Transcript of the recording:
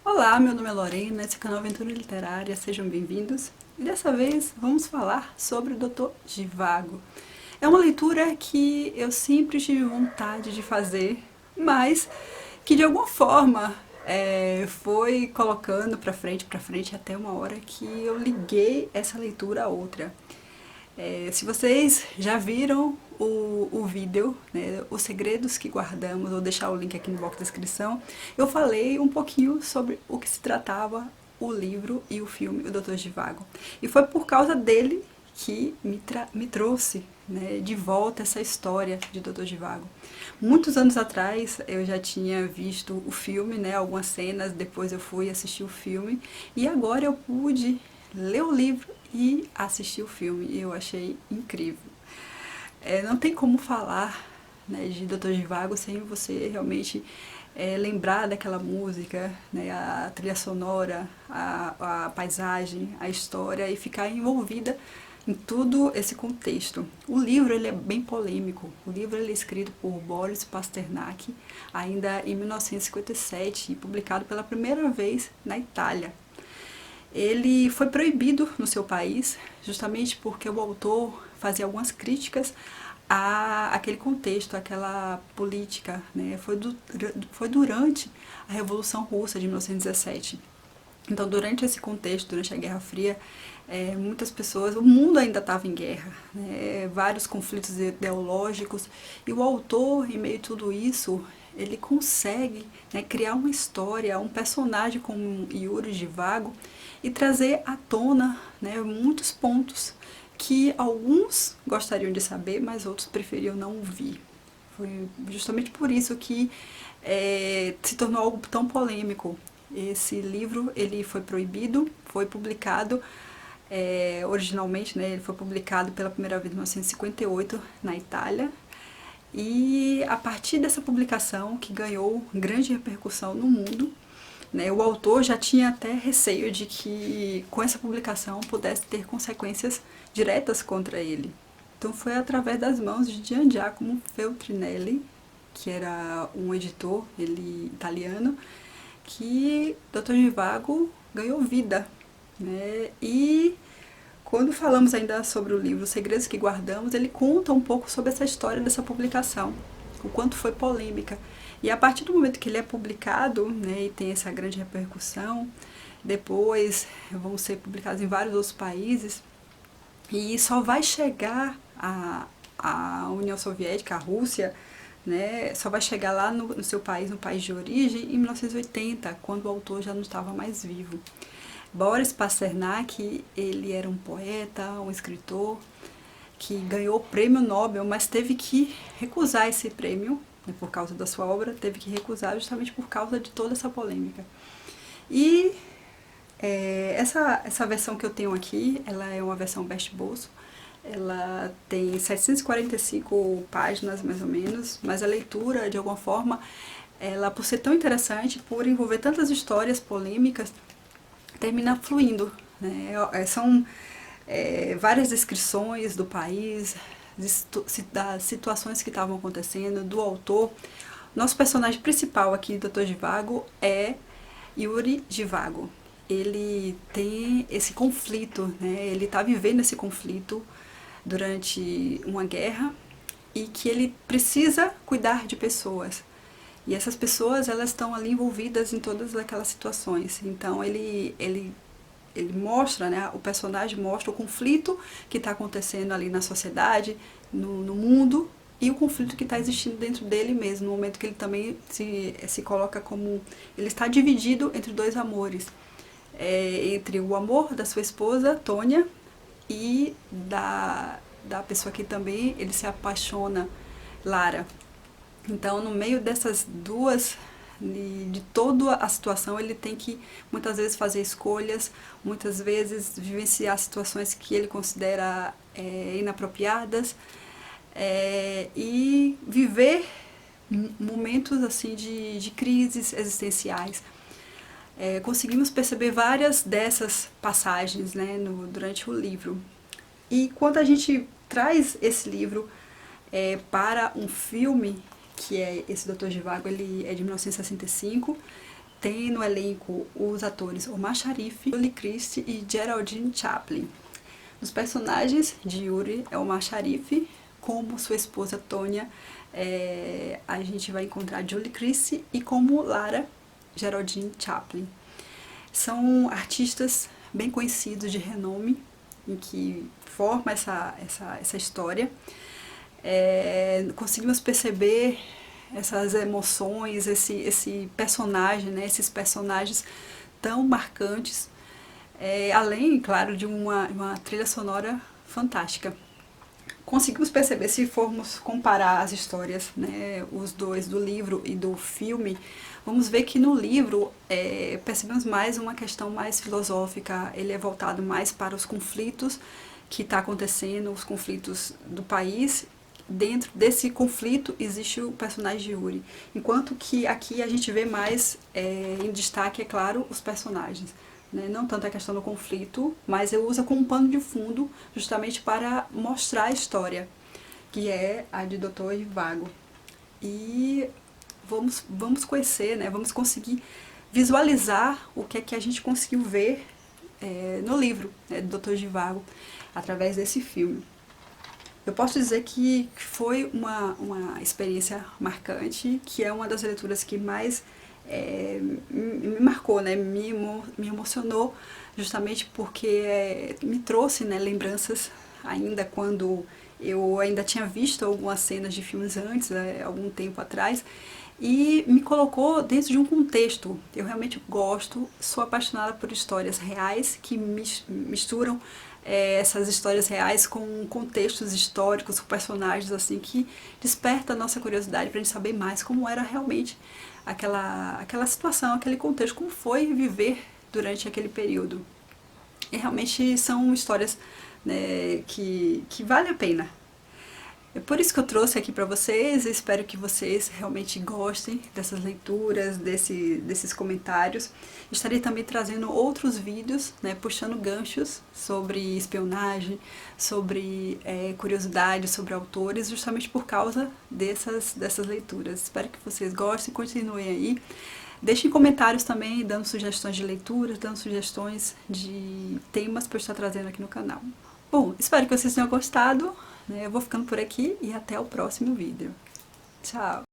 Olá, meu nome é Lorena, esse é o canal Aventura Literária, sejam bem-vindos. E dessa vez vamos falar sobre o Dr. Zhivago. É uma leitura que eu sempre tive vontade de fazer, mas que de alguma forma foi colocando para frente até uma hora que eu liguei essa leitura a outra. Se vocês já viram o vídeo, né, Os Segredos que Guardamos, vou deixar o link aqui no box da descrição, eu falei um pouquinho sobre o que se tratava o livro e o filme O Doutor Zhivago. E foi por causa dele que me trouxe, né, de volta essa história de Doutor Zhivago. Muitos anos atrás eu já tinha visto o filme, né, algumas cenas, depois eu fui assistir o filme e agora eu pude ler o livro e assistir o filme e eu achei incrível. Não tem como falar, né, de Dr. Zhivago sem você realmente lembrar daquela música, né, a trilha sonora, a paisagem, a história e ficar envolvida em todo esse contexto. O livro ele é bem polêmico. O livro ele é escrito por Boris Pasternak ainda em 1957 e publicado pela primeira vez na Itália. Ele foi proibido no seu país justamente porque o autor fazia algumas críticas àquele contexto, àquela política, né? Foi durante a Revolução Russa de 1917. Então, durante esse contexto, durante a Guerra Fria, muitas pessoas, o mundo ainda estava em guerra, né? Vários conflitos ideológicos, e o autor, em meio a tudo isso, ele consegue, né, criar uma história, um personagem como Yuri Zhivago e trazer à tona, né, muitos pontos que alguns gostariam de saber, mas outros preferiam não ouvir. Foi justamente por isso que se tornou algo tão polêmico. Esse livro ele foi proibido, foi publicado originalmente, né, ele foi publicado pela primeira vez em 1958 na Itália. E a partir dessa publicação, que ganhou grande repercussão no mundo, né, o autor já tinha até receio de que com essa publicação pudesse ter consequências diretas contra ele. Então foi através das mãos de Gian Giacomo Feltrinelli, que era um editor italiano, que Dr. Zhivago ganhou vida, né? E quando falamos ainda sobre o livro Os Segredos que Guardamos, ele conta um pouco sobre essa história dessa publicação, o quanto foi polêmica. E a partir do momento que ele é publicado, né, e tem essa grande repercussão, depois vão ser publicados em vários outros países, e só vai chegar a União Soviética, a Rússia, né, só vai chegar lá no seu país, no país de origem, em 1980, quando o autor já não estava mais vivo. Boris Pasternak, ele era um poeta, um escritor, que ganhou o prêmio Nobel, mas teve que recusar esse prêmio, né, por causa da sua obra, teve que recusar justamente por causa de toda essa polêmica. E essa versão que eu tenho aqui, ela é uma versão best bolso, ela tem 745 páginas mais ou menos, mas a leitura, de alguma forma, ela por ser tão interessante, por envolver tantas histórias polêmicas, termina fluindo, né? São várias descrições do país, das situações que estavam acontecendo, do autor. Nosso personagem principal aqui, Dr. Zhivago, é Yuri Zhivago. Ele tem esse conflito, né? Ele está vivendo esse conflito durante uma guerra e que ele precisa cuidar de pessoas. E essas pessoas, elas estão ali envolvidas em todas aquelas situações. Então ele mostra, né, o personagem mostra o conflito que está acontecendo ali na sociedade, no mundo, e o conflito que está existindo dentro dele mesmo, no momento que ele também se coloca como... Ele está dividido entre dois amores. Entre o amor da sua esposa, Tônia, e da pessoa que também ele se apaixona, Lara. Então, no meio dessas duas, de toda a situação, ele tem que muitas vezes fazer escolhas, muitas vezes vivenciar situações que ele considera inapropriadas, e viver momentos assim de crises existenciais. Conseguimos perceber várias dessas passagens, né, durante o livro. E quando a gente traz esse livro para um filme, que é esse Dr. Zhivago, ele é de 1965, tem no elenco os atores Omar Sharif, Julie Christie e Geraldine Chaplin. Os personagens de Yuri é Omar Sharif, como sua esposa Tonya, a gente vai encontrar Julie Christie, e como Lara, Geraldine Chaplin. São artistas bem conhecidos, de renome, em que forma essa história. Conseguimos perceber essas emoções, esse personagem, né, esses personagens tão marcantes, além, claro, de uma trilha sonora fantástica. Conseguimos perceber, se formos comparar as histórias, né, os dois, do livro e do filme, vamos ver que no livro percebemos mais uma questão mais filosófica. Ele é voltado mais para os conflitos que está acontecendo, os conflitos do país. Dentro desse conflito existe o personagem de Yuri, enquanto que aqui a gente vê mais em destaque, é claro, os personagens, né? Não tanto a questão do conflito, mas eu uso como pano de fundo justamente para mostrar a história, que é a de Dr. Zhivago. E vamos conhecer, né? Vamos conseguir visualizar o que é que a gente conseguiu ver no livro, né, do Dr. Zhivago, através desse filme. Eu posso dizer que foi uma experiência marcante, que é uma das leituras que mais me marcou, né? Me emocionou, justamente porque me trouxe, né, lembranças ainda quando eu ainda tinha visto algumas cenas de filmes antes, algum tempo atrás, e me colocou dentro de um contexto. Eu realmente gosto, sou apaixonada por histórias reais que misturam essas histórias reais com contextos históricos, com personagens assim, que desperta a nossa curiosidade para a gente saber mais como era realmente aquela situação, aquele contexto, como foi viver durante aquele período. E realmente são histórias, né, que vale a pena. É por isso que eu trouxe aqui para vocês. Eu espero que vocês realmente gostem dessas leituras, desses comentários. Estarei também trazendo outros vídeos, né, puxando ganchos sobre espionagem, sobre curiosidades, sobre autores, justamente por causa dessas leituras. Espero que vocês gostem, continuem aí. Deixem comentários também, dando sugestões de leituras, dando sugestões de temas para eu estar trazendo aqui no canal. Bom, espero que vocês tenham gostado. Eu vou ficando por aqui e até o próximo vídeo. Tchau!